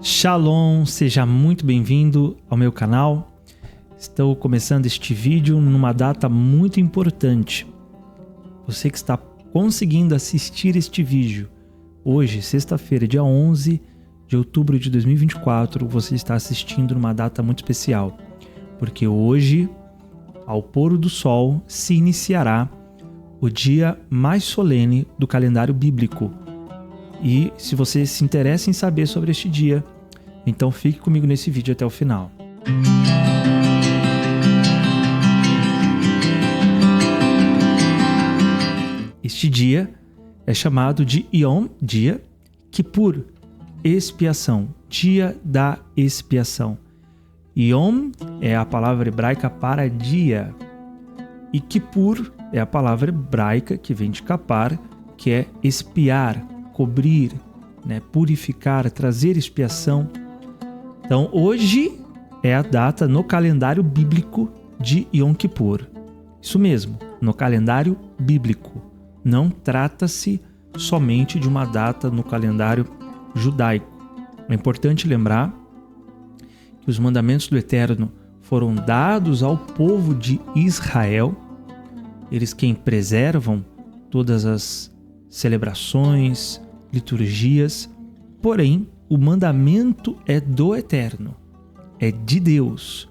Shalom, seja muito bem-vindo ao meu canal. Estou começando este vídeo numa data muito importante. Você que está conseguindo assistir este vídeo hoje, sexta-feira, dia 11 de outubro de 2024, você está assistindo numa data muito especial, porque hoje, ao pôr do sol, se iniciará o dia mais solene do calendário bíblico. E se você se interessa em saber sobre este dia, então fique comigo nesse vídeo até o final. Este dia é chamado de Yom, dia, Kippur, expiação, dia da expiação. Yom é a palavra hebraica para dia, e Kippur é a palavra hebraica que vem de kapar, que é expiar, cobrir, purificar, trazer expiação. Então, hoje é a data no calendário bíblico de Yom Kippur. Isso mesmo, no calendário bíblico. Não trata-se somente de uma data no calendário judaico. É importante lembrar que os mandamentos do Eterno foram dados ao povo de Israel, eles quem preservam todas as celebrações, liturgias, porém o mandamento é do Eterno, é de Deus,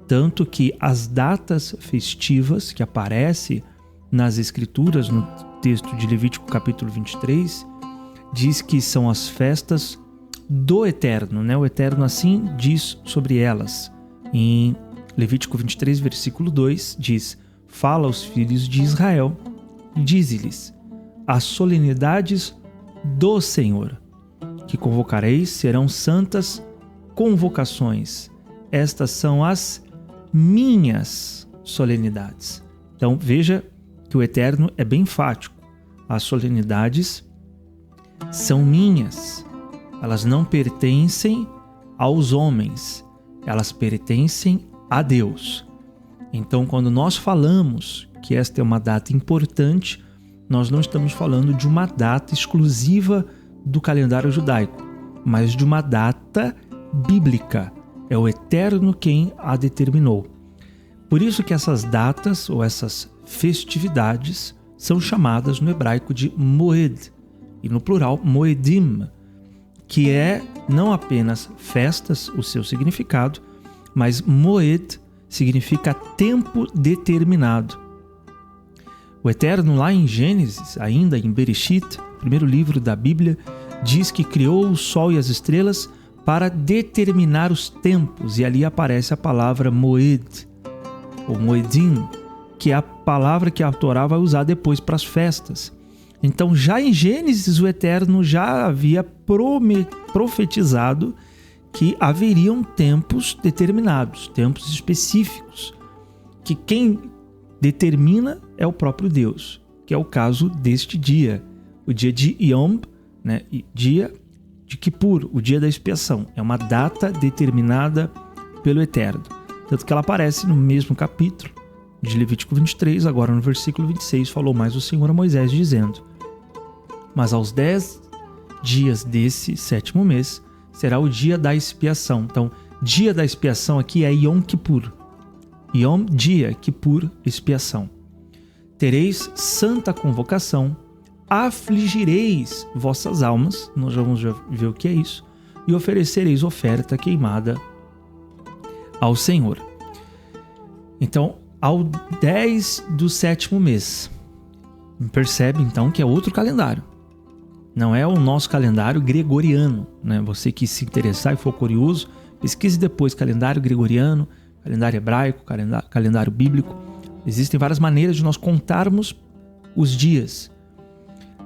tanto que as datas festivas que aparecem nas Escrituras, no texto de Levítico capítulo 23, diz que são as festas do Eterno, O Eterno assim diz sobre elas. Em Levítico 23, versículo 2, diz: fala aos filhos de Israel e dize-lhes: as solenidades do Senhor que convocareis serão santas convocações. Estas são as minhas solenidades. Então veja que o Eterno é bem enfático. As solenidades são minhas. Elas não pertencem aos homens. Elas pertencem a Deus. Então, quando nós falamos que esta é uma data importante, nós não estamos falando de uma data exclusiva do calendário judaico, mas de uma data bíblica. É o Eterno quem a determinou. Por isso que essas datas ou essas festividades são chamadas no hebraico de Moed, e no plural Moedim, que é não apenas festas, o seu significado, mas Moed significa tempo determinado. O Eterno, lá em Gênesis, ainda em Bereshit, primeiro livro da Bíblia, diz que criou o sol e as estrelas para determinar os tempos, e ali aparece a palavra Moed, ou Moedim, que é a palavra que a Torá vai usar depois para as festas. Então, já em Gênesis, o Eterno já havia profetizado que haveriam tempos determinados, tempos específicos, que quem determina é o próprio Deus, que é o caso deste dia, o dia de Yom, dia de Kippur, o dia da expiação. É uma data determinada pelo Eterno. Tanto que ela aparece no mesmo capítulo de Levítico 23, agora no versículo 26, falou mais o Senhor a Moisés dizendo: mas aos 10 dias desse 7º mês será o dia da expiação. Então, dia da expiação aqui é Yom Kippur. Yom, dia, Kippur, expiação. Tereis santa convocação, afligireis vossas almas, nós já vamos ver o que é isso, e oferecereis oferta queimada ao Senhor. Então, ao 10 do 7º mês, percebe então que é outro calendário. Não é o nosso calendário gregoriano, Você que se interessar e for curioso, pesquise depois calendário gregoriano, calendário hebraico, calendário bíblico. Existem várias maneiras de nós contarmos os dias.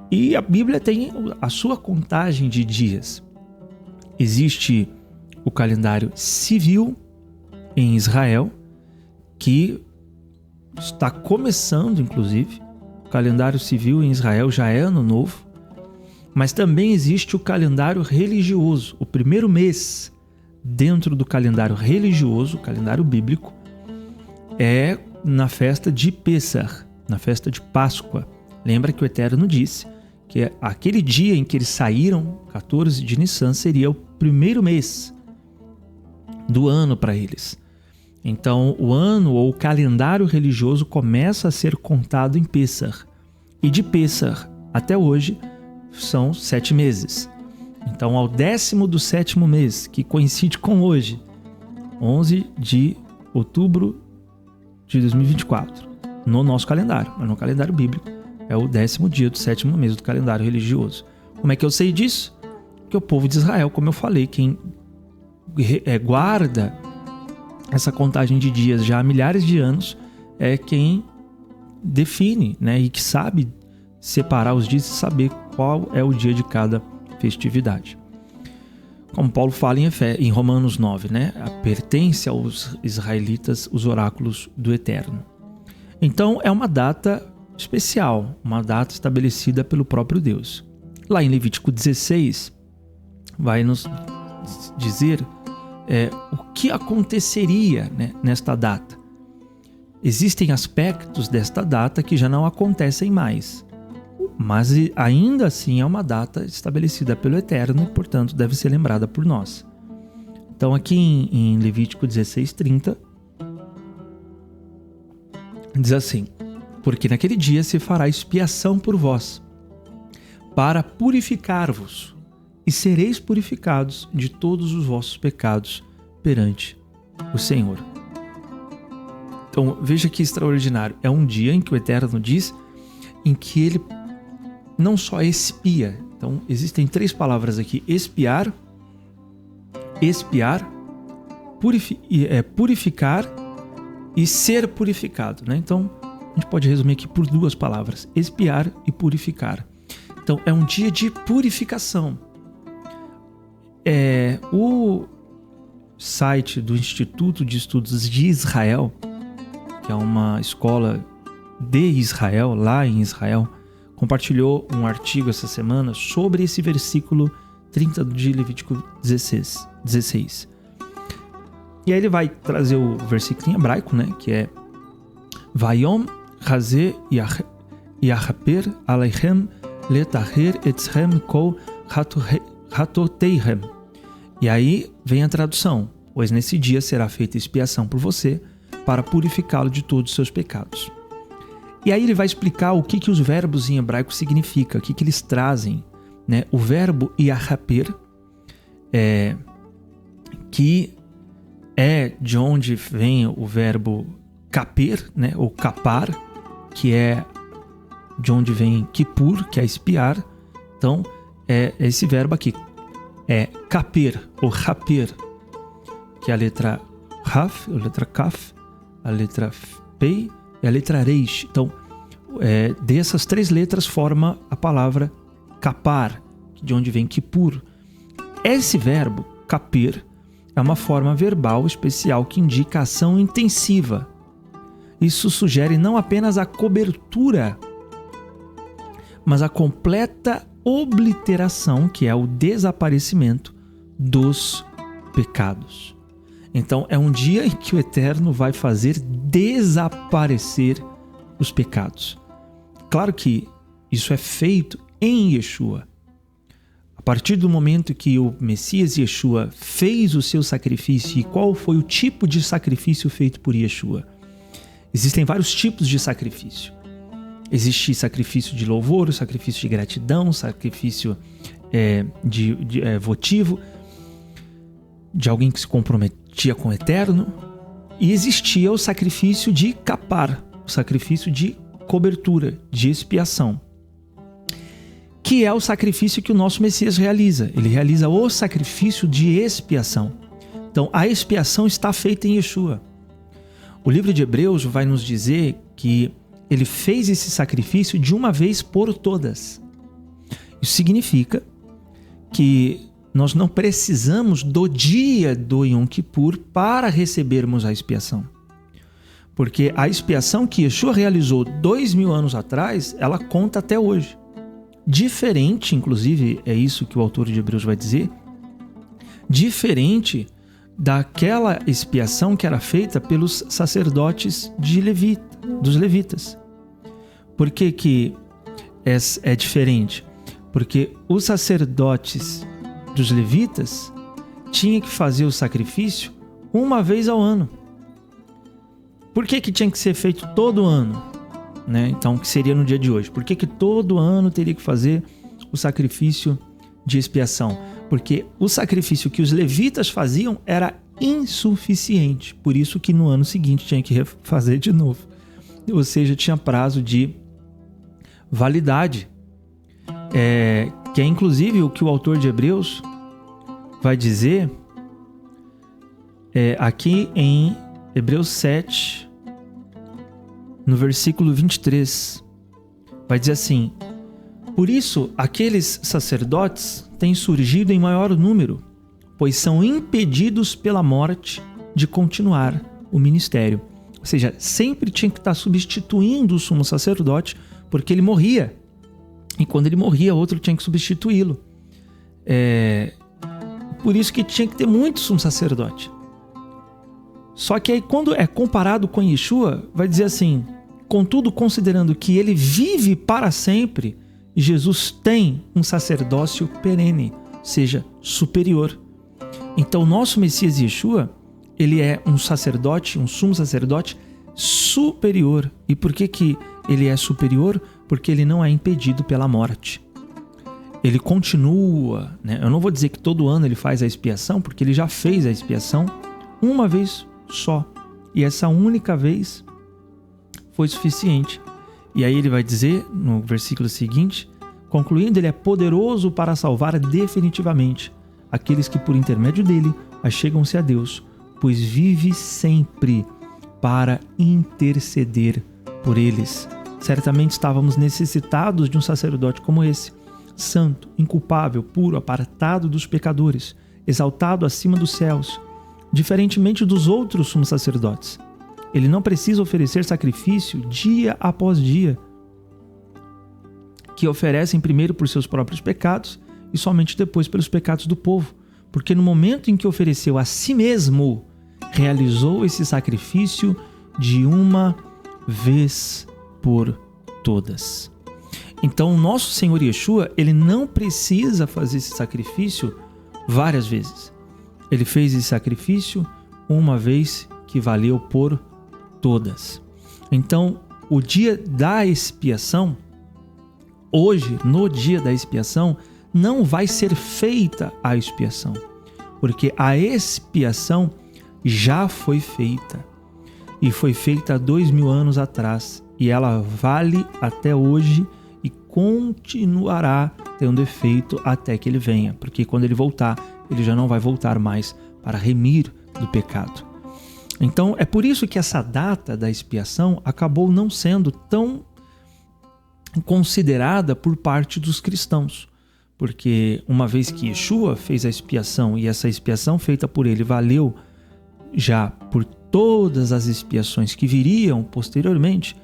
E a Bíblia tem a sua contagem de dias. Existe o calendário civil em Israel, que está começando, inclusive. O calendário civil em Israel já é ano novo. Mas também existe o calendário religioso. O primeiro mês dentro do calendário religioso, o calendário bíblico, é na festa de Pessach, na festa de Páscoa. Lembra que o Eterno disse que aquele dia em que eles saíram, 14 de Nissan, seria primeiro mês do ano para eles. Então, o ano ou o calendário religioso começa a ser contado em Pêssar. E de Pêssar até hoje são 7 meses. Então, ao 10º do 7º mês, que coincide com hoje, 11 de outubro de 2024, no nosso calendário, mas no calendário bíblico, é o 10º dia do 7º mês do calendário religioso. Como é que eu sei disso? Porque o povo de Israel, como eu falei, quem guarda essa contagem de dias já há milhares de anos é quem define, né, e que sabe separar os dias e saber qual é o dia de cada festividade. Como Paulo fala em Romanos 9, né, pertence aos israelitas os oráculos do Eterno. Então é uma data especial, uma data estabelecida pelo próprio Deus. Lá em Levítico 16 vai nos dizer o que aconteceria, né, nesta data. Existem aspectos desta data que já não acontecem mais, mas ainda assim é uma data estabelecida pelo Eterno e, portanto, deve ser lembrada por nós. Então aqui em Levítico 16:30 diz assim: porque naquele dia se fará expiação por vós, para purificar-vos, e sereis purificados de todos os vossos pecados perante o Senhor. Então veja que extraordinário. É um dia em que o Eterno diz em que ele não só expia. Então existem 3 palavras aqui: expiar, purificar e ser purificado, né? Então a gente pode resumir aqui por 2 palavras: expiar e purificar. Então é um dia de purificação. O site do Instituto de Estudos de Israel, que é uma escola de Israel, lá em Israel, compartilhou um artigo essa semana sobre esse versículo 30 de Levítico 16. E aí ele vai trazer o versículo em hebraico, né, que é Vayom Hazeh Yachaper Aleichem Letaher Etchem Kol Hatoteihem. E aí vem a tradução: pois nesse dia será feita expiação por você, para purificá-lo de todos os seus pecados. E aí ele vai explicar o que os verbos em hebraico significam, o que eles trazem, né? O verbo yachaper, que é de onde vem o verbo kaper, né? Ou kapar, que é de onde vem kippur, que é espiar. Então, é esse verbo aqui, é kaper ou raper, que é a letra raf, a letra kaf, a letra pei e a letra reish. Então, dessas 3 letras forma a palavra kapar, de onde vem kippur. Esse verbo, kaper, é uma forma verbal especial que indica ação intensiva. Isso sugere não apenas a cobertura, mas a completa obliteração, que é o desaparecimento dos pecados. Então é um dia em que o Eterno vai fazer desaparecer os pecados. Claro que isso é feito em Yeshua. A partir do momento que o Messias Yeshua fez o seu sacrifício, e qual foi o tipo de sacrifício feito por Yeshua? Existem vários tipos de sacrifício. Existe sacrifício de louvor, sacrifício de gratidão, sacrifício votivo, de alguém que se comprometia com o Eterno. E existia o sacrifício de kapar, o sacrifício de cobertura, de expiação, que é o sacrifício que o nosso Messias realiza. Ele realiza o sacrifício de expiação. Então, a expiação está feita em Yeshua. O livro de Hebreus vai nos dizer que ele fez esse sacrifício de uma vez por todas. Isso significa que nós não precisamos do dia do Yom Kippur para recebermos a expiação. Porque a expiação que Yeshua realizou 2000 anos atrás, ela conta até hoje. Diferente, inclusive, é isso que o autor de Hebreus vai dizer, diferente daquela expiação que era feita pelos sacerdotes dos levitas. Por que que é diferente? Porque os sacerdotes dos levitas, tinha que fazer o sacrifício uma vez ao ano. Por que tinha que ser feito todo ano? Né? Então, que seria no dia de hoje. Por que todo ano teria que fazer o sacrifício de expiação? Porque o sacrifício que os levitas faziam era insuficiente. Por isso que no ano seguinte tinha que fazer de novo. Ou seja, tinha prazo de validade. Que é inclusive o que o autor de Hebreus vai dizer aqui em Hebreus 7, no versículo 23. Vai dizer assim: por isso aqueles sacerdotes têm surgido em maior número, pois são impedidos pela morte de continuar o ministério. Ou seja, sempre tinha que estar substituindo o sumo sacerdote, porque ele morria. E quando ele morria, outro tinha que substituí-lo. Por isso que tinha que ter muito sumo sacerdote. Só que aí quando é comparado com Yeshua, vai dizer assim: contudo, considerando que ele vive para sempre, Jesus tem um sacerdócio perene, ou seja, superior. Então, o nosso Messias Yeshua, ele é um sacerdote, um sumo sacerdote superior. E por que ele é superior? Porque ele não é impedido pela morte. Ele continua, né? Eu não vou dizer que todo ano ele faz a expiação, porque ele já fez a expiação uma vez só. E essa única vez foi suficiente. E aí ele vai dizer no versículo seguinte, concluindo, ele é poderoso para salvar definitivamente aqueles que por intermédio dele achegam-se a Deus, pois vive sempre para interceder por eles. Certamente estávamos necessitados de um sacerdote como esse, santo, inculpável, puro, apartado dos pecadores, exaltado acima dos céus, diferentemente dos outros sumos sacerdotes. Ele não precisa oferecer sacrifício dia após dia, que oferecem primeiro por seus próprios pecados e somente depois pelos pecados do povo, porque no momento em que ofereceu a si mesmo, realizou esse sacrifício de uma vez por todas. Então, o nosso Senhor Yeshua, ele não precisa fazer esse sacrifício várias vezes. Ele fez esse sacrifício uma vez que valeu por todas. Então, o dia da expiação, hoje, no dia da expiação, não vai ser feita a expiação, porque a expiação já foi feita. E foi feita há 2000 anos atrás. E ela vale até hoje e continuará tendo efeito até que ele venha. Porque quando ele voltar, ele já não vai voltar mais para remir do pecado. Então, é por isso que essa data da expiação acabou não sendo tão considerada por parte dos cristãos. Porque uma vez que Yeshua fez a expiação e essa expiação feita por ele valeu já por todas as expiações que viriam posteriormente,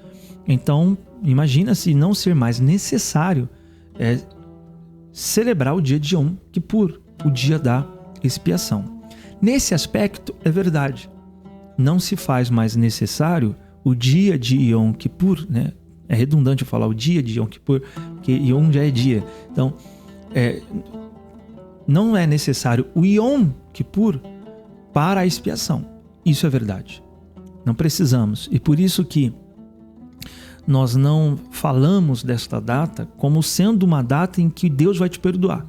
então imagina-se não ser mais necessário celebrar o dia de Yom Kippur, o dia da expiação. Nesse aspecto é verdade, não se faz mais necessário o dia de Yom Kippur, né? É redundante eu falar o dia de Yom Kippur, porque Yom já é dia. Então, não é necessário o Yom Kippur para a expiação. Isso é verdade. Não precisamos. E por isso que nós não falamos desta data como sendo uma data em que Deus vai te perdoar,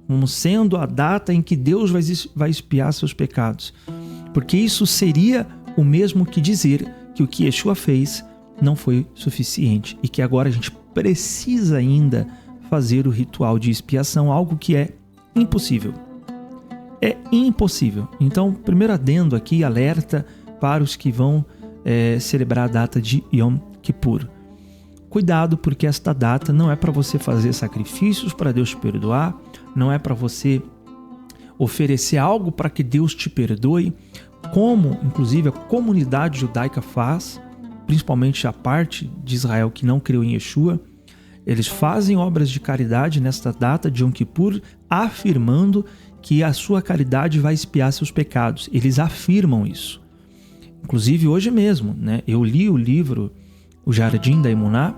como sendo a data em que Deus vai expiar seus pecados. Porque isso seria o mesmo que dizer que o que Yeshua fez não foi suficiente e que agora a gente precisa ainda fazer o ritual de expiação, algo que é impossível. É impossível. Então, primeiro adendo aqui, alerta para os que vão celebrar a data de Yom Kippur. Cuidado, porque esta data não é para você fazer sacrifícios para Deus te perdoar, não é para você oferecer algo para que Deus te perdoe, como inclusive a comunidade judaica faz, principalmente a parte de Israel que não creu em Yeshua. Eles fazem obras de caridade nesta data de Yom Kippur, afirmando que a sua caridade vai expiar seus pecados. Eles afirmam isso. Inclusive hoje mesmo, né, eu li o livro O Jardim da Emuná.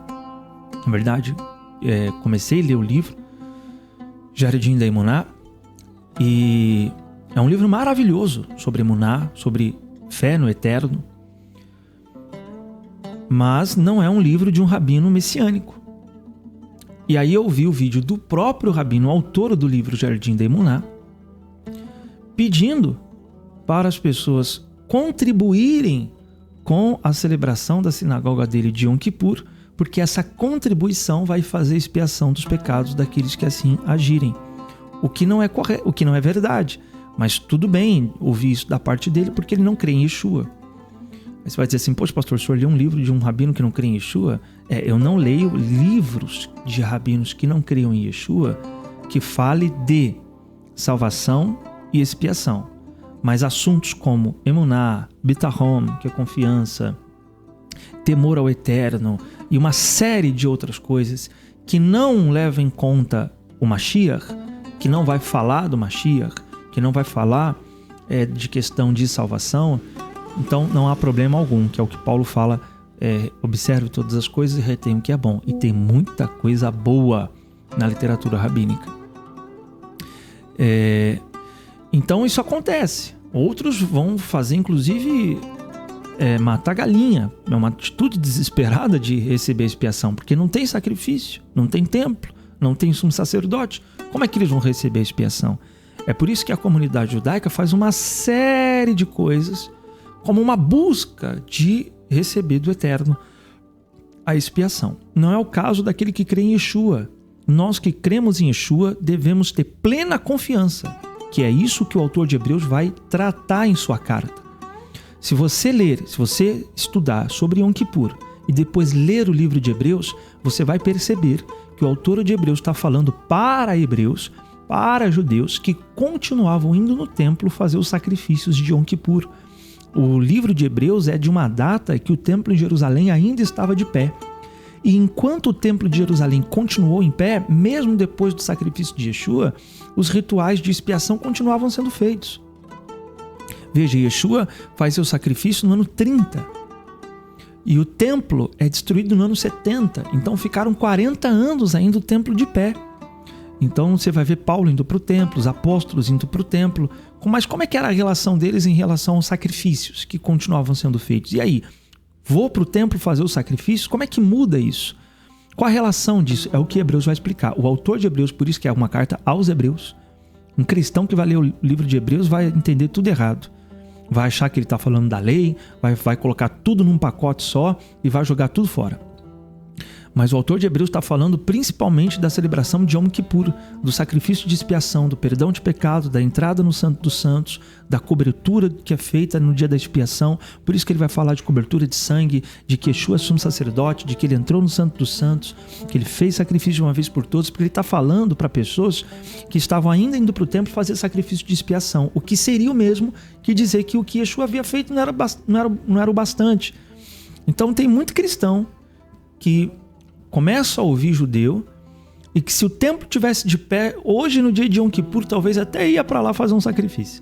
Na verdade, comecei a ler o livro Jardim da Emuná e É um livro maravilhoso sobre emuná, sobre fé no eterno. Mas não é um livro de um rabino messiânico. E aí eu vi o vídeo do próprio rabino, autor do livro Jardim da Emuná, pedindo para as pessoas contribuírem com a celebração da sinagoga dele de Yom Kippur, porque essa contribuição vai fazer expiação dos pecados daqueles que assim agirem. O que não é correto, o que não é verdade. Mas tudo bem ouvir isso da parte dele, porque ele não crê em Yeshua. Aí você vai dizer assim, poxa, pastor, o senhor leu um livro de um rabino que não crê em Yeshua? Eu não leio livros de rabinos que não creiam em Yeshua que fale de salvação e expiação. Mas assuntos como emuná, bitahom, que é confiança, temor ao eterno e uma série de outras coisas que não levam em conta o Mashiach, que não vai falar do Mashiach, que não vai falar de questão de salvação, então não há problema algum, que é o que Paulo fala, observe todas as coisas e retém o que é bom. E tem muita coisa boa na literatura rabínica. Então isso acontece. Outros vão fazer, inclusive, matar galinha. É uma atitude desesperada de receber expiação, porque não tem sacrifício, não tem templo, não tem sumo sacerdote. Como é que eles vão receber expiação? É por isso que a comunidade judaica faz uma série de coisas como uma busca de receber do Eterno a expiação. Não é o caso daquele que crê em Yeshua. Nós que cremos em Yeshua devemos ter plena confiança, que é isso que o autor de Hebreus vai tratar em sua carta. Se você ler, se você estudar sobre Yom Kippur e depois ler o livro de Hebreus, você vai perceber que o autor de Hebreus está falando para hebreus, para judeus que continuavam indo no templo fazer os sacrifícios de Yom Kippur. O livro de Hebreus é de uma data que o templo em Jerusalém ainda estava de pé. E enquanto o templo de Jerusalém continuou em pé, mesmo depois do sacrifício de Yeshua, os rituais de expiação continuavam sendo feitos. Veja, Yeshua faz seu sacrifício no ano 30. E o templo é destruído no ano 70. Então ficaram 40 anos ainda o templo de pé. Então você vai ver Paulo indo para o templo, os apóstolos indo para o templo. Mas como é que era a relação deles em relação aos sacrifícios que continuavam sendo feitos? E aí, vou para o templo fazer os sacrifícios? Como é que muda isso? Qual a relação disso? É o que Hebreus vai explicar. O autor de Hebreus, por isso que é uma carta aos Hebreus. Um cristão que vai ler o livro de Hebreus vai entender tudo errado. Vai achar que ele está falando da lei, vai colocar tudo num pacote só e vai jogar tudo fora. Mas o autor de Hebreus está falando principalmente da celebração de Yom Kippur, do sacrifício de expiação, do perdão de pecado, da entrada no Santo dos Santos, da cobertura que é feita no dia da expiação. Por isso que ele vai falar de cobertura de sangue, de que Yeshua é sumo sacerdote, de que ele entrou no Santo dos Santos, que ele fez sacrifício de uma vez por todas, porque ele está falando para pessoas que estavam ainda indo para o templo fazer sacrifício de expiação, o que seria o mesmo que dizer que o que Yeshua havia feito não era o bastante. Então tem muito cristão que começa a ouvir judeu e que se o templo tivesse de pé, hoje no dia de Yom Kippur, talvez até ia para lá fazer um sacrifício.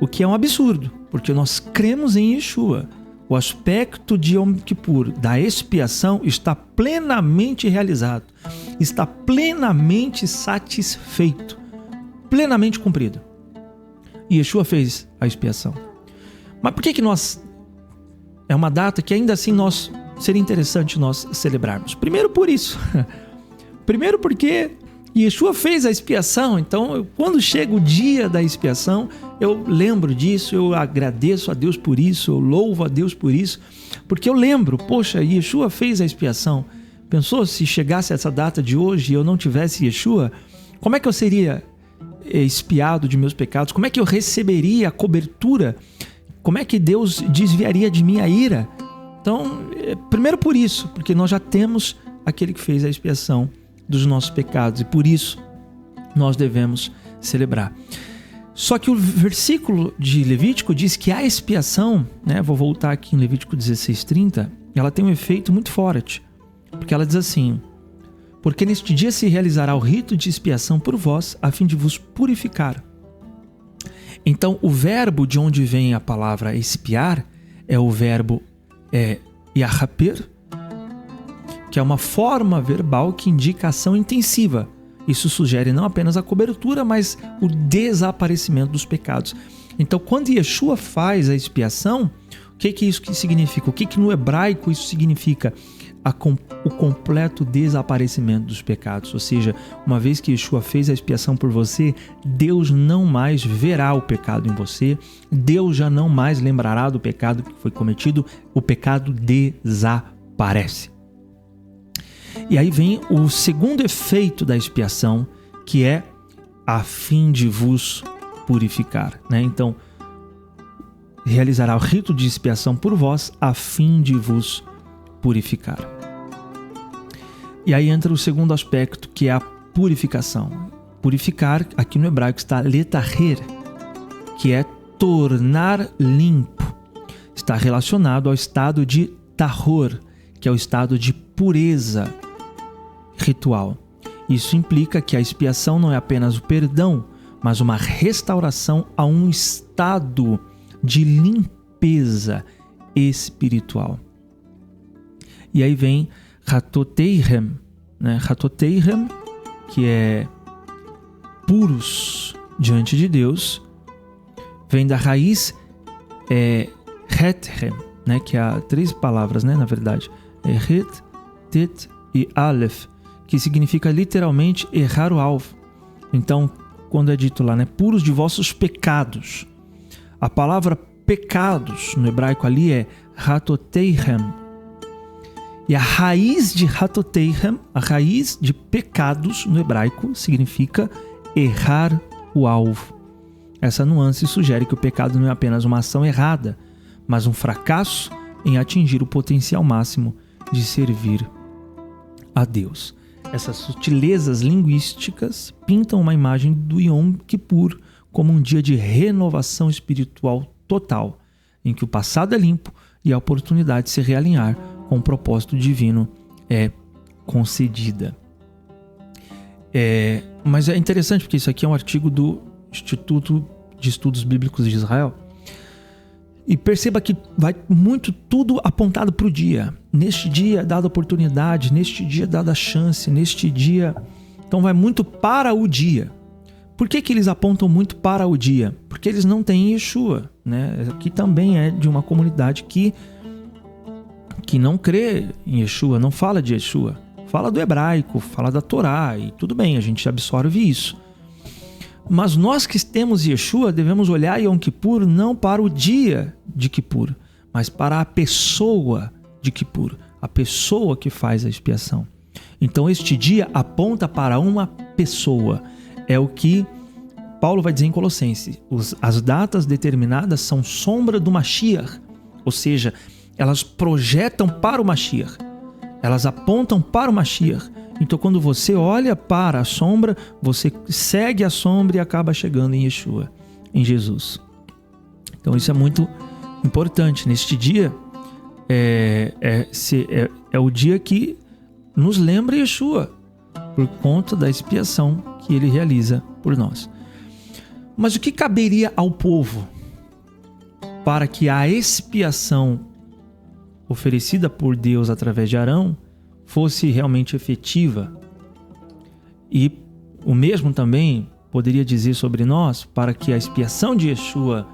O que é um absurdo, porque nós cremos em Yeshua. O aspecto de Yom Kippur, da expiação, está plenamente realizado, está plenamente satisfeito, plenamente cumprido. E Yeshua fez a expiação. Mas por que nós... É uma data que ainda assim seria interessante nós celebrarmos. Primeiro por isso. Primeiro porque Yeshua fez a expiação. Então, quando chega o dia da expiação, eu lembro disso, eu agradeço a Deus por isso, eu louvo a Deus por isso, porque eu lembro, poxa, Yeshua fez a expiação. Pensou se chegasse essa data de hoje e eu não tivesse Yeshua? Como é que eu seria expiado de meus pecados? Como é que eu receberia a cobertura? Como é que Deus desviaria de mim a ira? Então, primeiro por isso, porque nós já temos aquele que fez a expiação dos nossos pecados e por isso nós devemos celebrar. Só que o versículo de Levítico diz que a expiação, vou voltar aqui em Levítico 16:30, ela tem um efeito muito forte, porque ela diz assim: porque neste dia se realizará o rito de expiação por vós, a fim de vos purificar. Então, o verbo de onde vem a palavra expiar é o verbo yahaper, que é uma forma verbal que indica ação intensiva, Isso sugere não apenas a cobertura, mas o desaparecimento dos pecados. Então, quando Yeshua faz a expiação, o que isso significa? O que no hebraico isso significa? O completo desaparecimento dos pecados. Ou seja, uma vez que Yeshua fez a expiação por você, Deus não mais verá o pecado em você, Deus já não mais lembrará do pecado que foi cometido, o pecado desaparece. E aí vem o segundo efeito da expiação, que é a fim de vos purificar, né? Então, realizará o rito de expiação por vós, a fim de vos purificar. E aí entra o segundo aspecto, que é a purificação. Purificar, aqui no hebraico está letaher, que é tornar limpo. Está relacionado ao estado de tahor, que é o estado de pureza ritual. Isso implica que a expiação não é apenas o perdão, mas uma restauração a um estado de limpeza espiritual. E aí vem Hatoteihem, né? Hatoteihem, que é puros diante de Deus, vem da raiz Hethem, né? Que há 3 palavras, né? Na verdade, Het, Tet e Aleph, que significa literalmente errar o alvo. Então, quando é dito lá, né? Puros de vossos pecados. A palavra pecados no hebraico ali é Hatoteihem. E a raiz de Hatoteihem, a raiz de pecados no hebraico, significa errar o alvo. Essa nuance sugere que o pecado não é apenas uma ação errada, mas um fracasso em atingir o potencial máximo de servir a Deus. Essas sutilezas linguísticas pintam uma imagem do Yom Kippur como um dia de renovação espiritual total, em que o passado é limpo e a oportunidade de se realinhar com o propósito divino é concedida. Mas é interessante porque isso aqui é um artigo do Instituto de Estudos Bíblicos de Israel. E perceba que vai muito tudo apontado para o dia. Neste dia, dada a oportunidade, neste dia, dada a chance, neste dia. Então vai muito para o dia. Por que eles apontam muito para o dia? Porque eles não têm Yeshua, né? Aqui também é de uma comunidade que não crê em Yeshua, não fala de Yeshua. Fala do hebraico, fala da Torá, e tudo bem, a gente absorve isso. Mas nós que temos Yeshua devemos olhar Yom Kippur não para o dia de Kippur, mas para a pessoa de Kippur, a pessoa que faz a expiação. Então este dia aponta para uma pessoa. É o que Paulo vai dizer em Colossenses. As datas determinadas são sombra do Mashiach, ou seja, elas projetam para o Mashiach, elas apontam para o Mashiach. Então, quando você olha para a sombra, você segue a sombra e acaba chegando em Yeshua, em Jesus. Então, isso é muito importante. Neste dia, é o dia que nos lembra Yeshua, por conta da expiação que ele realiza por nós. Mas o que caberia ao povo para que a expiação oferecida por Deus através de Arão fosse realmente efetiva? E o mesmo também poderia dizer sobre nós, para que a expiação de Yeshua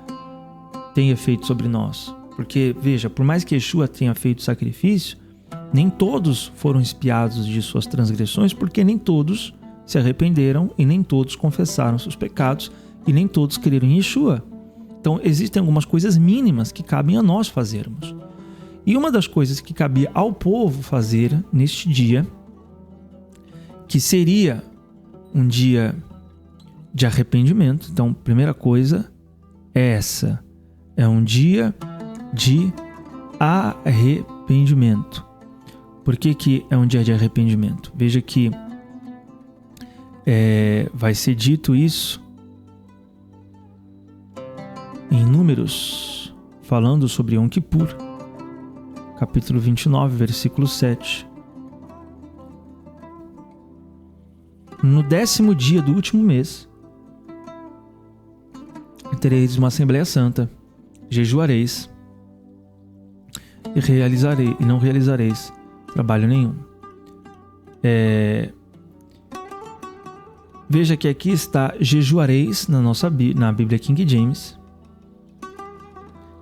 tenha efeito sobre nós. Porque, veja, por mais que Yeshua tenha feito sacrifício, nem todos foram expiados de suas transgressões, porque nem todos se arrependeram e nem todos confessaram seus pecados e nem todos creram em Yeshua. Então, existem algumas coisas mínimas que cabem a nós fazermos. E uma das coisas que cabia ao povo fazer neste dia, que seria um dia de arrependimento. Então, primeira coisa é essa. É um dia de arrependimento. Por que é um dia de arrependimento? Veja que vai ser dito isso em Números, falando sobre Yom Kippur, capítulo 29, versículo 7. No 10º dia do último mês, tereis uma Assembleia Santa, jejuareis e não realizareis trabalho nenhum. Veja que aqui está jejuareis na Bíblia King James.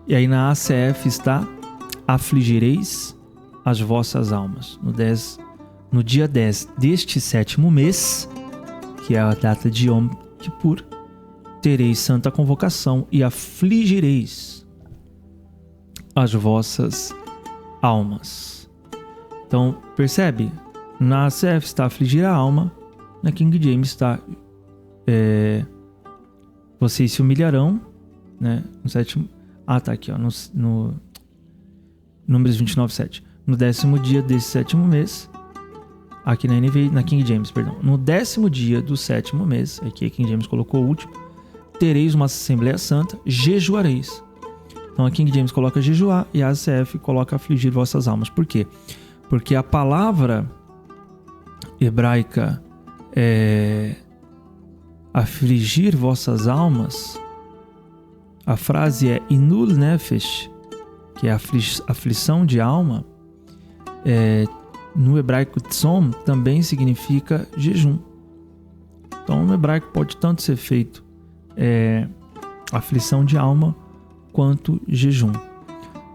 E aí na ACF está afligireis as vossas almas. No dia 10 deste 7º mês, que é a data de Yom Kippur, tereis santa convocação e afligireis as vossas almas. Então, percebe? Na ACF está afligir a alma, na King James está vocês se humilharão, né? No 7º... tá aqui, ó, no Números 29:7. No 10º dia desse 7º mês, aqui na NVI, na King James, perdão. No 10º dia do 7º mês, aqui a King James colocou o último, tereis uma Assembleia Santa, jejuareis. Então a King James coloca jejuar e a ACF coloca afligir vossas almas. Por quê? Porque a palavra hebraica afligir vossas almas, a frase é inul nefesh, que é aflição de alma, no hebraico tzom também significa jejum. Então no hebraico pode tanto ser feito aflição de alma quanto jejum.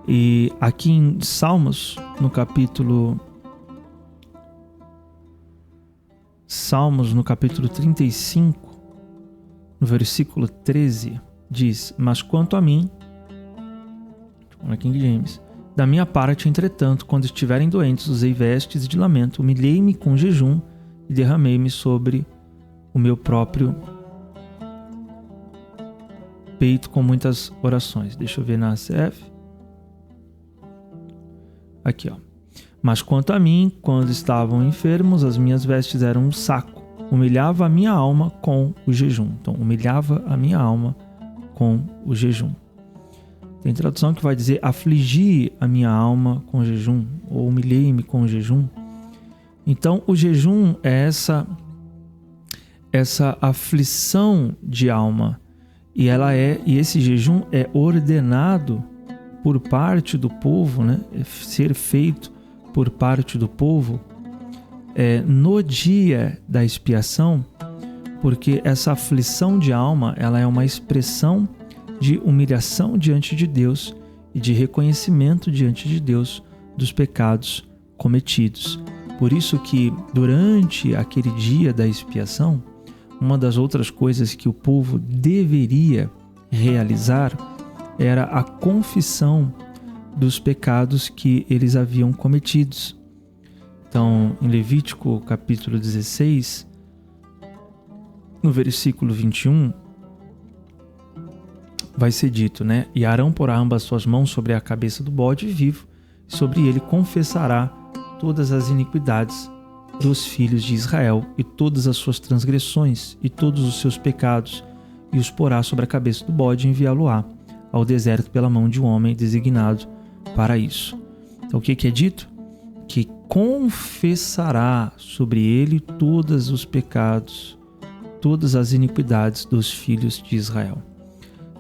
E aqui em Salmos, no capítulo 35, no versículo 13, diz: mas quanto a mim, na King James, da minha parte, entretanto, quando estiverem doentes, usei vestes de lamento, humilhei-me com jejum e derramei-me sobre o meu próprio peito com muitas orações. Deixa eu ver na ACF. Aqui, ó. Mas quanto a mim, quando estavam enfermos, as minhas vestes eram um saco. Humilhava a minha alma com o jejum. Então, humilhava a minha alma com o jejum. Tem tradução que vai dizer afligi a minha alma com jejum, ou humilhei-me com jejum. Então, o jejum é essa aflição de alma, e esse jejum é ordenado por parte do povo, né? Ser feito por parte do povo no dia da expiação, porque essa aflição de alma, ela é uma expressão de humilhação diante de Deus e de reconhecimento diante de Deus dos pecados cometidos. Por isso que durante aquele dia da expiação, uma das outras coisas que o povo deveria realizar era a confissão dos pecados que eles haviam cometidos. Então, em Levítico capítulo 16, no versículo 21, vai ser dito, né? E Arão porá ambas suas mãos sobre a cabeça do bode vivo, e sobre ele confessará todas as iniquidades dos filhos de Israel, e todas as suas transgressões, e todos os seus pecados, e os porá sobre a cabeça do bode, e enviá-lo-á ao deserto pela mão de um homem designado para isso. Então, o que é dito? Que confessará sobre ele todos os pecados, todas as iniquidades dos filhos de Israel.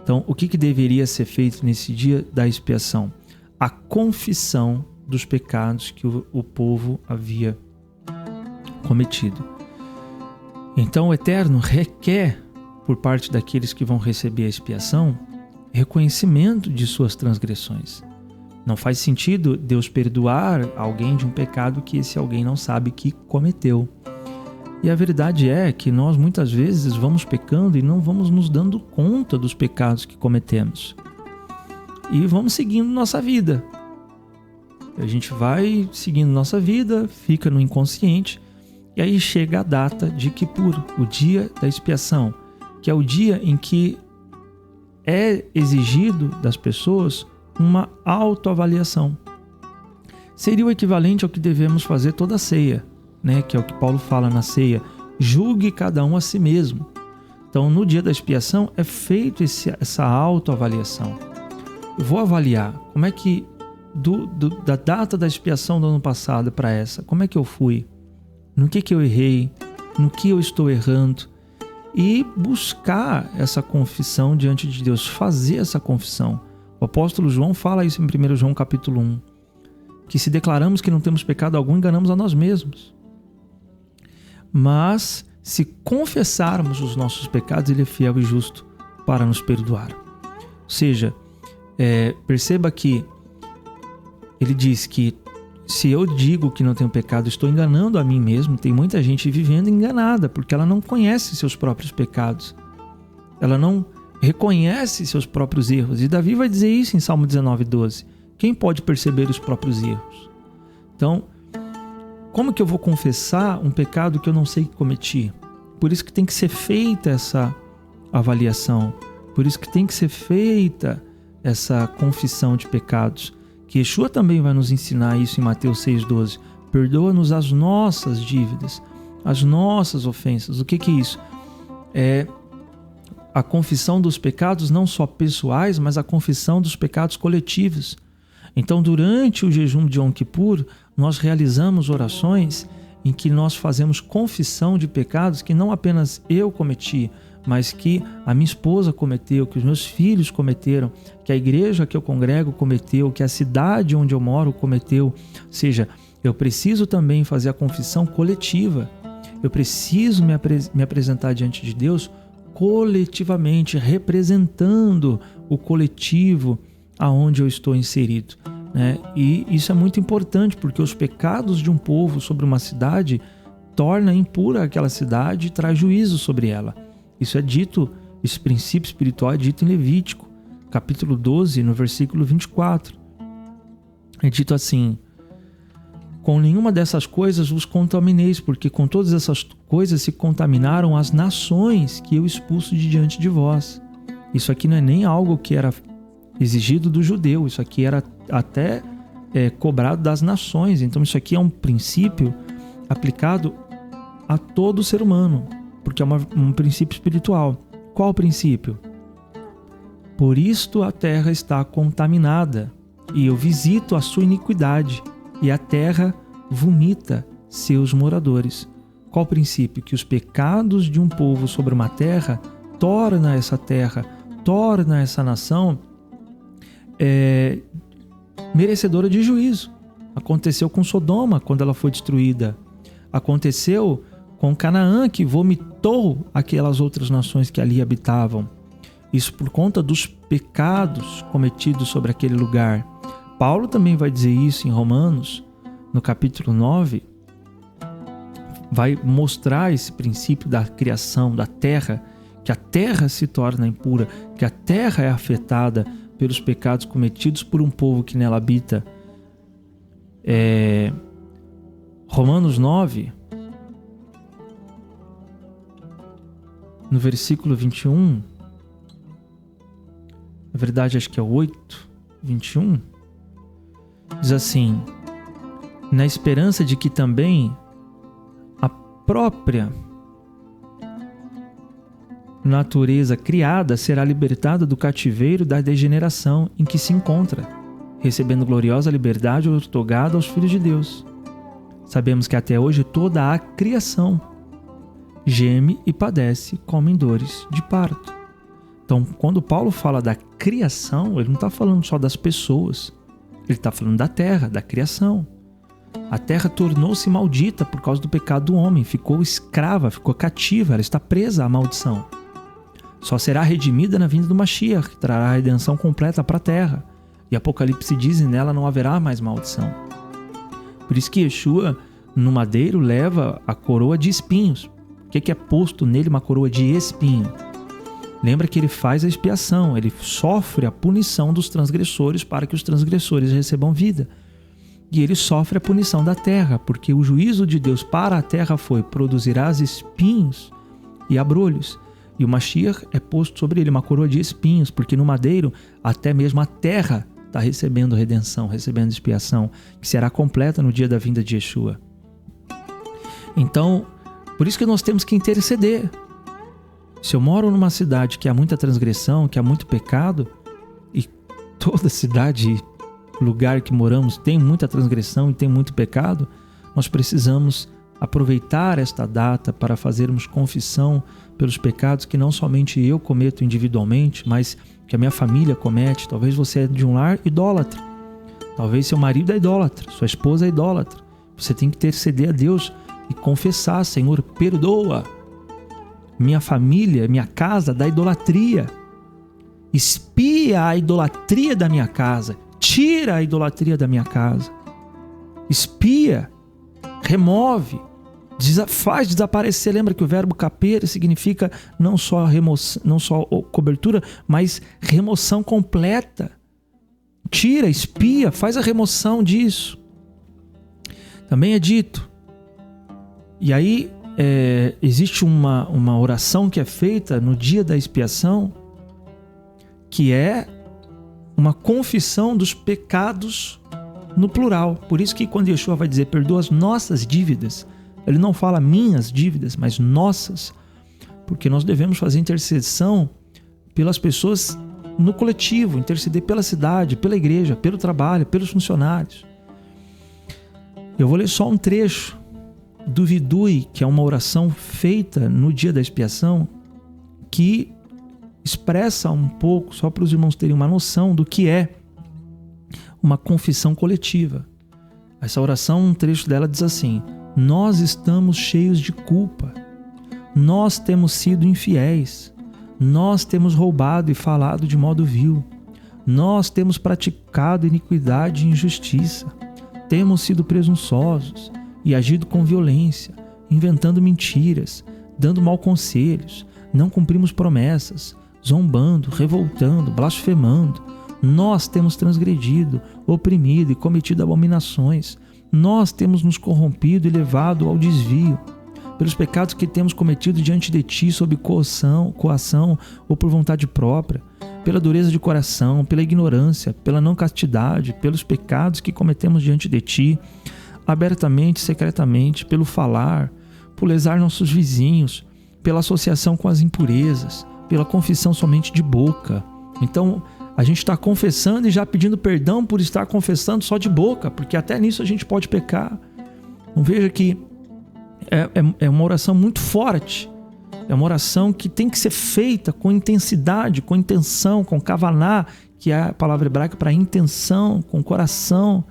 Então, o que deveria ser feito nesse dia da expiação? A confissão dos pecados que o povo havia cometido. Então, o Eterno requer, por parte daqueles que vão receber a expiação, reconhecimento de suas transgressões. Não faz sentido Deus perdoar alguém de um pecado que esse alguém não sabe que cometeu. E a verdade é que nós muitas vezes vamos pecando e não vamos nos dando conta dos pecados que cometemos. E vamos seguindo nossa vida. A gente vai seguindo nossa vida, fica no inconsciente, e aí chega a data de Kippur, o dia da expiação, que é o dia em que é exigido das pessoas uma autoavaliação. Seria o equivalente ao que devemos fazer toda a ceia, né? Que é o que Paulo fala na ceia: julgue cada um a si mesmo. Então, no dia da expiação é feito essa autoavaliação. Eu vou avaliar como é que da data da expiação do ano passado para essa, como é que eu fui, no que eu errei, no que eu estou errando, e buscar essa confissão diante de Deus, fazer essa confissão. O apóstolo João fala isso em 1 João capítulo 1, que se declaramos que não temos pecado algum, enganamos a nós mesmos. Mas se confessarmos os nossos pecados, Ele é fiel e justo para nos perdoar. Ou seja, perceba que Ele diz que se eu digo que não tenho pecado, estou enganando a mim mesmo. Tem muita gente vivendo enganada, porque ela não conhece seus próprios pecados. Ela não reconhece seus próprios erros. E Davi vai dizer isso em Salmo 19:12. Quem pode perceber os próprios erros? Então, como que eu vou confessar um pecado que eu não sei que cometi? Por isso que tem que ser feita essa avaliação. Por isso que tem que ser feita essa confissão de pecados. Que Yeshua também vai nos ensinar isso em Mateus 6:12. Perdoa-nos as nossas dívidas, as nossas ofensas. O que é isso? É a confissão dos pecados não só pessoais, mas a confissão dos pecados coletivos. Então, durante o jejum de Yom Kippur, nós realizamos orações em que nós fazemos confissão de pecados que não apenas eu cometi, mas que a minha esposa cometeu, que os meus filhos cometeram, que a igreja que eu congrego cometeu, que a cidade onde eu moro cometeu. Ou seja, eu preciso também fazer a confissão coletiva. Eu preciso me apresentar diante de Deus coletivamente, representando o coletivo aonde eu estou inserido, né? E isso é muito importante, porque os pecados de um povo sobre uma cidade torna impura aquela cidade e traz juízo sobre ela. Isso é dito, esse princípio espiritual é dito em Levítico, capítulo 12, no versículo 24. É dito assim: com nenhuma dessas coisas vos contamineis, porque com todas essas coisas se contaminaram as nações que eu expulso de diante de vós. Isso aqui não é nem algo que era exigido do judeu, isso aqui era até cobrado das nações. Então isso aqui é um princípio aplicado a todo ser humano, porque é um princípio espiritual. Qual o princípio? Por isto a terra está contaminada, e eu visito a sua iniquidade, e a terra vomita seus moradores. Qual o princípio? Que os pecados de um povo sobre uma terra torna essa terra, torna essa nação merecedora de juízo. Aconteceu com Sodoma quando ela foi destruída. Aconteceu com Canaã, que vomitou aquelas outras nações que ali habitavam. Isso por conta dos pecados cometidos sobre aquele lugar. Paulo também vai dizer isso em Romanos, no capítulo 9. Vai mostrar esse princípio da criação da terra, que a terra se torna impura, que a terra é afetada pelos pecados cometidos por um povo que nela habita. Romanos 9, no versículo 21, na verdade acho que é 8, 21, diz assim: na esperança de que também a própria natureza criada será libertada do cativeiro da degeneração em que se encontra, recebendo gloriosa liberdade outorgada aos filhos de Deus. Sabemos que até hoje toda a criação geme e padece como em dores de parto. Então, quando Paulo fala da criação, ele não está falando só das pessoas, ele está falando da terra, da criação. A terra tornou-se maldita por causa do pecado do homem, ficou escrava, ficou cativa, ela está presa à maldição. Só será redimida na vinda do Mashiach, que trará a redenção completa para a terra. E Apocalipse diz: e nela não haverá mais maldição. Por isso que Yeshua, no madeiro, leva a coroa de espinhos. O que é posto nele? Uma coroa de espinho. Lembra que ele faz a expiação, ele sofre a punição dos transgressores para que os transgressores recebam vida. E ele sofre a punição da terra, porque o juízo de Deus para a terra foi: produzirás espinhos e abrolhos. E o Mashiach é posto sobre ele uma coroa de espinhos, porque no madeiro até mesmo a terra está recebendo redenção, recebendo expiação, que será completa no dia da vinda de Yeshua. Então, por isso que nós temos que interceder. Se eu moro numa cidade que há muita transgressão, que há muito pecado, e toda cidade, lugar que moramos tem muita transgressão e tem muito pecado, nós precisamos aproveitar esta data para fazermos confissão pelos pecados que não somente eu cometo individualmente, mas que a minha família comete. Talvez você é de um lar idólatra, talvez seu marido é idólatra, sua esposa é idólatra. Você tem que interceder a Deus e confessar: Senhor, perdoa, minha família, minha casa da idolatria. Expia a idolatria da minha casa. Tira a idolatria da minha casa. Expia, remove, faz desaparecer. Lembra que o verbo caper significa não só remoção, não só cobertura, mas remoção completa. Tira, expia, faz a remoção disso. Também é dito. E aí existe uma oração que é feita no dia da expiação, que é uma confissão dos pecados no plural. Por isso que quando Yeshua vai dizer perdoa as nossas dívidas, ele não fala minhas dívidas, mas nossas, porque nós devemos fazer intercessão pelas pessoas no coletivo, interceder pela cidade, pela igreja, pelo trabalho, pelos funcionários. Eu vou ler só um trecho do Vidui, que é uma oração feita no dia da expiação, que expressa um pouco, só para os irmãos terem uma noção do que é uma confissão coletiva. Essa oração, um trecho dela diz assim: nós estamos cheios de culpa, nós temos sido infiéis, nós temos roubado e falado de modo vil, nós temos praticado iniquidade e injustiça, temos sido presunçosos e agido com violência, inventando mentiras, dando maus conselhos, não cumprimos promessas, zombando, revoltando, blasfemando. Nós temos transgredido, oprimido e cometido abominações. Nós temos nos corrompido e levado ao desvio. Pelos pecados que temos cometido diante de Ti sob coação ou por vontade própria, pela dureza de coração, pela ignorância, pela não castidade, pelos pecados que cometemos diante de Ti, abertamente e secretamente, pelo falar, por lesar nossos vizinhos, pela associação com as impurezas, pela confissão somente de boca. Então, a gente está confessando e já pedindo perdão por estar confessando só de boca, porque até nisso a gente pode pecar. Então, veja que é uma oração muito forte. É uma oração que tem que ser feita com intensidade, com intenção, com kavaná, que é a palavra hebraica para intenção, com coração.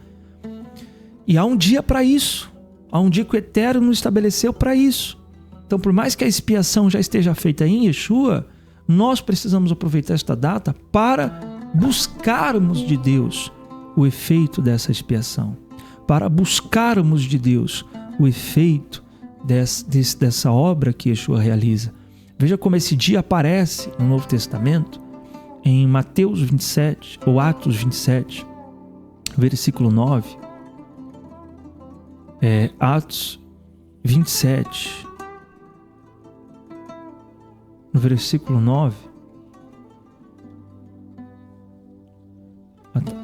E há um dia para isso. Há um dia que o Eterno nos estabeleceu para isso. Então, por mais que a expiação já esteja feita em Yeshua, nós precisamos aproveitar esta data para buscarmos de Deus o efeito dessa expiação, para buscarmos de Deus o efeito dessa obra que Yeshua realiza. Veja como esse dia aparece no Novo Testamento, em Mateus 27, ou Atos 27, versículo 9. Atos 27, no versículo 9.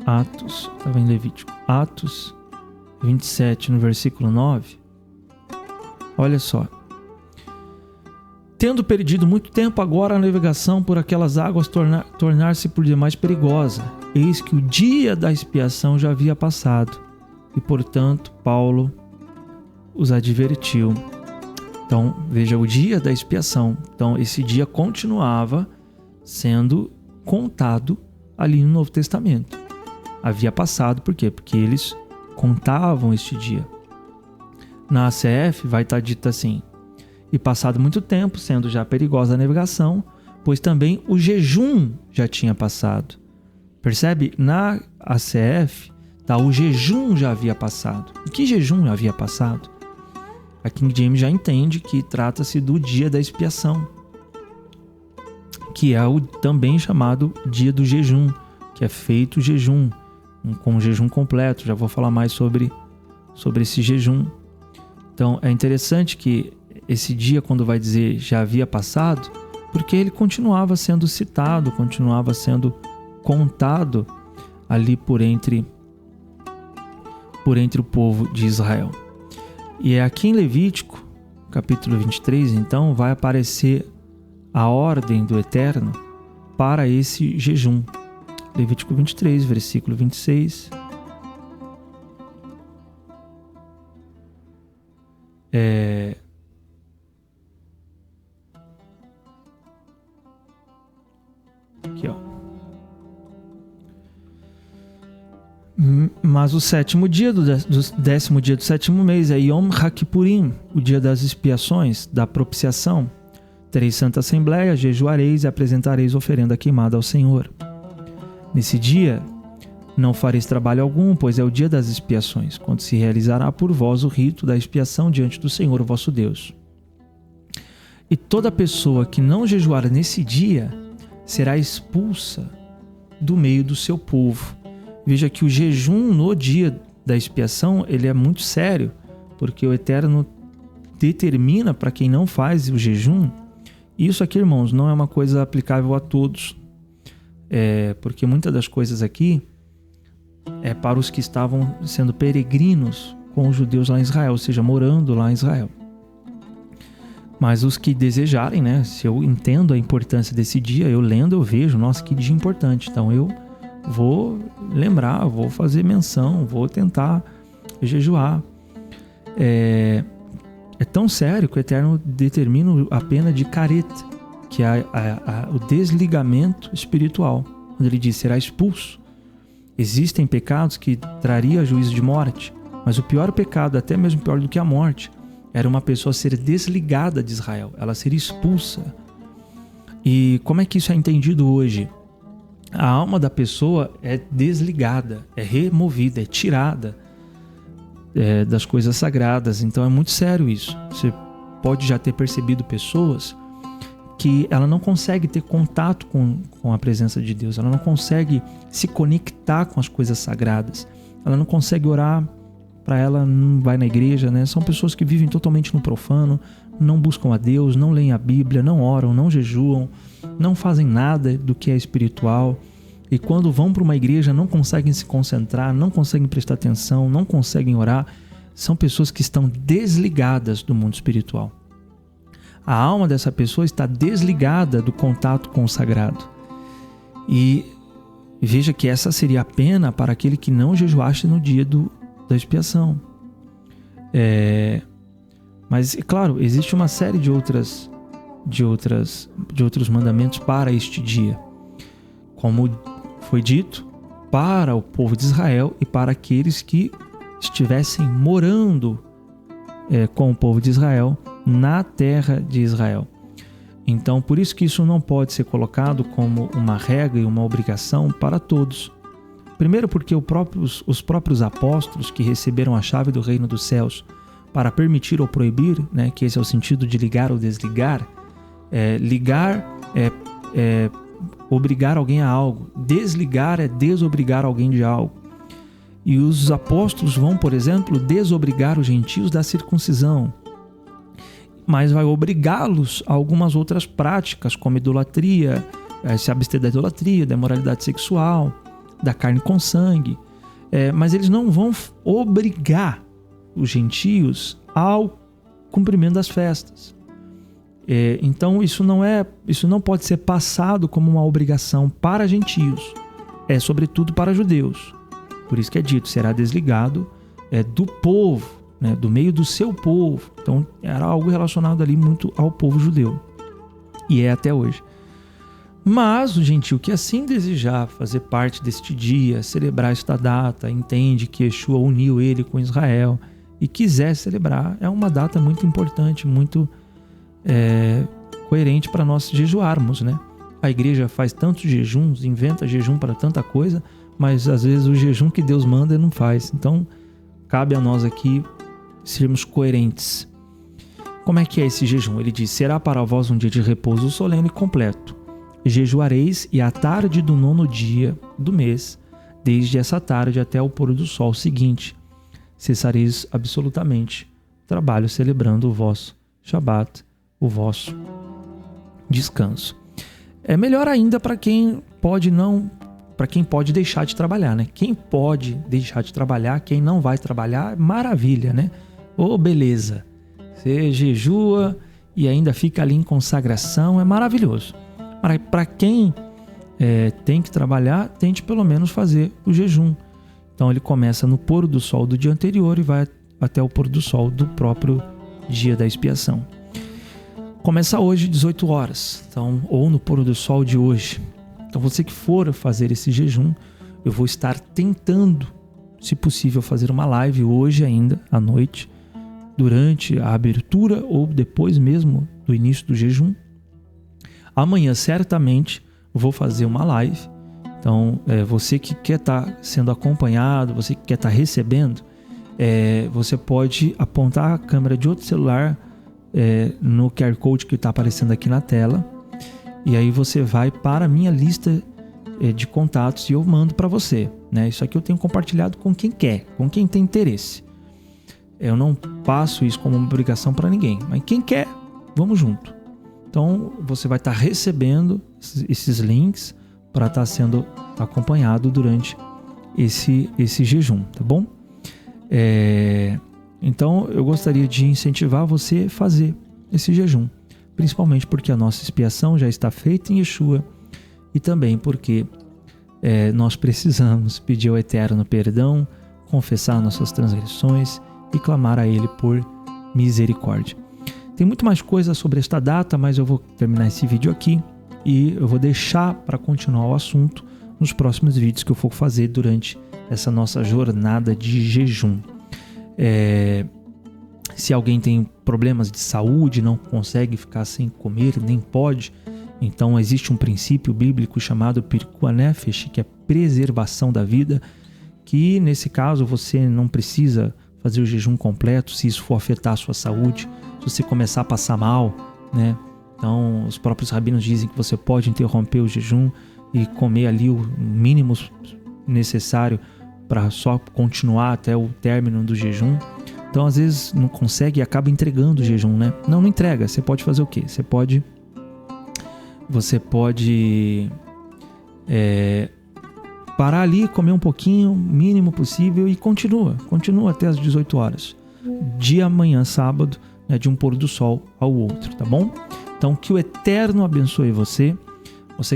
Atos, estava em Levítico. Atos 27, no versículo 9. Olha só. Tendo perdido muito tempo, agora a navegação por aquelas águas tornar-se por demais perigosa. Eis que o dia da expiação já havia passado. E, portanto, Paulo os advertiu. Então, veja, o dia da expiação. Então, esse dia continuava sendo contado ali no Novo Testamento. Havia passado, por quê? Porque eles contavam este dia. Na ACF vai estar dito assim: e passado muito tempo, sendo já perigosa a navegação, pois também o jejum já tinha passado. Percebe? Na ACF, o jejum já havia passado. O que jejum já havia passado? A King James já entende que trata-se do dia da expiação, que é o também chamado dia do jejum, que é feito o jejum, com o jejum completo. Já vou falar mais sobre esse jejum. Então é interessante que esse dia, quando vai dizer já havia passado, porque ele continuava sendo citado, continuava sendo contado ali por entre o povo de Israel. E é aqui em Levítico, capítulo 23, então, vai aparecer a ordem do Eterno para esse jejum. Levítico 23, versículo 26. Aqui, ó. Mas o sétimo dia do 10º dia do sétimo mês é Yom HaKippurim, o dia das expiações, da propiciação. Tereis santa assembleia, jejuareis e apresentareis oferenda queimada ao Senhor. Nesse dia não fareis trabalho algum, pois é o dia das expiações, quando se realizará por vós o rito da expiação diante do Senhor vosso Deus. E toda pessoa que não jejuar nesse dia será expulsa do meio do seu povo. Veja que o jejum no dia da expiação, ele é muito sério, porque o Eterno determina para quem não faz o jejum. Isso aqui, irmãos, não é uma coisa aplicável a todos, porque muitas das coisas aqui é para os que estavam sendo peregrinos com os judeus lá em Israel, ou seja, morando lá em Israel. Mas os que desejarem, né? Se eu entendo a importância desse dia, eu lendo, eu vejo, nossa, que dia importante. Então eu vou lembrar, vou fazer menção, vou tentar jejuar. É tão sério que o Eterno determina a pena de careta, que é o desligamento espiritual. Quando ele diz, será expulso. Existem pecados que trariam juízo de morte, mas o pior pecado, até mesmo pior do que a morte, era uma pessoa ser desligada de Israel, ela ser expulsa. E como é que isso é entendido hoje? A alma da pessoa é desligada, é removida, é tirada das coisas sagradas. Então é muito sério isso. Você pode já ter percebido pessoas que ela não consegue ter contato com a presença de Deus, ela não consegue se conectar com as coisas sagradas, ela não consegue orar. Para ela, não vai na igreja, né? São pessoas que vivem totalmente no profano, não buscam a Deus, não leem a Bíblia, não oram, não jejuam, não fazem nada do que é espiritual. E quando vão para uma igreja, não conseguem se concentrar, não conseguem prestar atenção, não conseguem orar. São pessoas que estão desligadas do mundo espiritual. A alma dessa pessoa está desligada do contato com o sagrado. E veja que essa seria a pena para aquele que não jejuasse no dia da expiação. Mas, é claro, existe uma série de outros mandamentos para este dia. Como foi dito, para o povo de Israel e para aqueles que estivessem morando com o povo de Israel na terra de Israel. Então, por isso que isso não pode ser colocado como uma regra e uma obrigação para todos. Primeiro porque os próprios apóstolos que receberam a chave do reino dos céus para permitir ou proibir, né, que esse é o sentido de ligar ou desligar, ligar é obrigar alguém a algo, desligar é desobrigar alguém de algo. E os apóstolos vão, por exemplo, desobrigar os gentios da circuncisão, mas vai obrigá-los a algumas outras práticas, como idolatria, se abster da idolatria, da imoralidade sexual, da carne com sangue, mas eles não vão obrigar os gentios ao cumprimento das festas. Então isso não pode ser passado como uma obrigação para gentios, é sobretudo para judeus. Por isso que é dito, será desligado do povo, né, do meio do seu povo. Então era algo relacionado ali muito ao povo judeu, e é até hoje. Mas o gentio que assim desejar fazer parte deste dia, celebrar esta data, entende que Yeshua uniu ele com Israel e quiser celebrar, é uma data muito importante, muito coerente para nós jejuarmos, né? A igreja faz tantos jejuns, inventa jejum para tanta coisa, mas às vezes o jejum que Deus manda não faz. Então cabe a nós aqui sermos coerentes. Como é que é esse jejum? Ele diz, será para vós um dia de repouso solene e completo. Jejuareis e à tarde do 9º dia do mês, desde essa tarde até o pôr do sol seguinte, cessareis absolutamente trabalho, celebrando o vosso Shabat, o vosso descanso. É melhor ainda para quem pode deixar de trabalhar, né? Quem pode deixar de trabalhar, quem não vai trabalhar, maravilha, né? Beleza. Você jejua e ainda fica ali em consagração, é maravilhoso. Para quem tem que trabalhar, tente pelo menos fazer o jejum. Então ele começa no pôr do sol do dia anterior e vai até o pôr do sol do próprio dia da expiação. Começa hoje, 18 horas, então, ou no pôr do sol de hoje. Então você que for fazer esse jejum, eu vou estar tentando, se possível, fazer uma live hoje ainda, à noite, durante a abertura ou depois mesmo do início do jejum, Amanhã, certamente, vou fazer uma live. Então, você que quer estar sendo acompanhado, você que quer estar recebendo, você pode apontar a câmera de outro celular no QR Code que está aparecendo aqui na tela. E aí você vai para a minha lista de contatos e eu mando para você, né? Isso aqui eu tenho compartilhado com quem quer, com quem tem interesse. Eu não passo isso como uma obrigação para ninguém, mas quem quer, vamos junto. Então você vai estar recebendo esses links para estar sendo acompanhado durante esse jejum, tá bom? Então eu gostaria de incentivar você a fazer esse jejum, principalmente porque a nossa expiação já está feita em Yeshua e também porque nós precisamos pedir ao Eterno perdão, confessar nossas transgressões e clamar a Ele por misericórdia. Tem muito mais coisa sobre esta data, mas eu vou terminar esse vídeo aqui e eu vou deixar para continuar o assunto nos próximos vídeos que eu for fazer durante essa nossa jornada de jejum. Se alguém tem problemas de saúde, não consegue ficar sem comer, nem pode, então existe um princípio bíblico chamado Pirkei Nefesh, que é preservação da vida, que nesse caso você não precisa fazer o jejum completo se isso for afetar a sua saúde, se você começar a passar mal, né? Então os próprios rabinos dizem que você pode interromper o jejum e comer ali o mínimo necessário para só continuar até o término do jejum. Então às vezes não consegue e acaba entregando o jejum, né? Não entrega, você pode fazer o quê? Você pode parar ali, comer um pouquinho, mínimo possível e continua até as 18 horas. De amanhã, sábado, né, de um pôr do sol ao outro, tá bom? Então que o Eterno abençoe você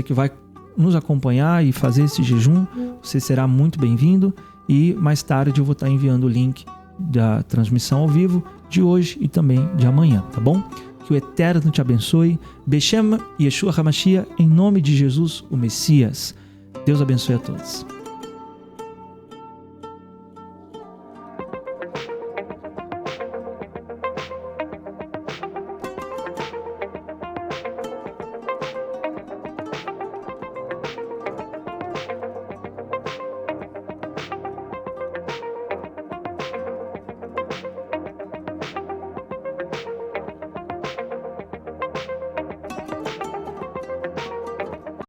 que vai nos acompanhar e fazer esse jejum, você será muito bem-vindo e mais tarde eu vou estar enviando o link da transmissão ao vivo de hoje e também de amanhã, tá bom? Que o Eterno te abençoe. Beshem Yeshua HaMashiach, em nome de Jesus, o Messias. Deus abençoe a todos.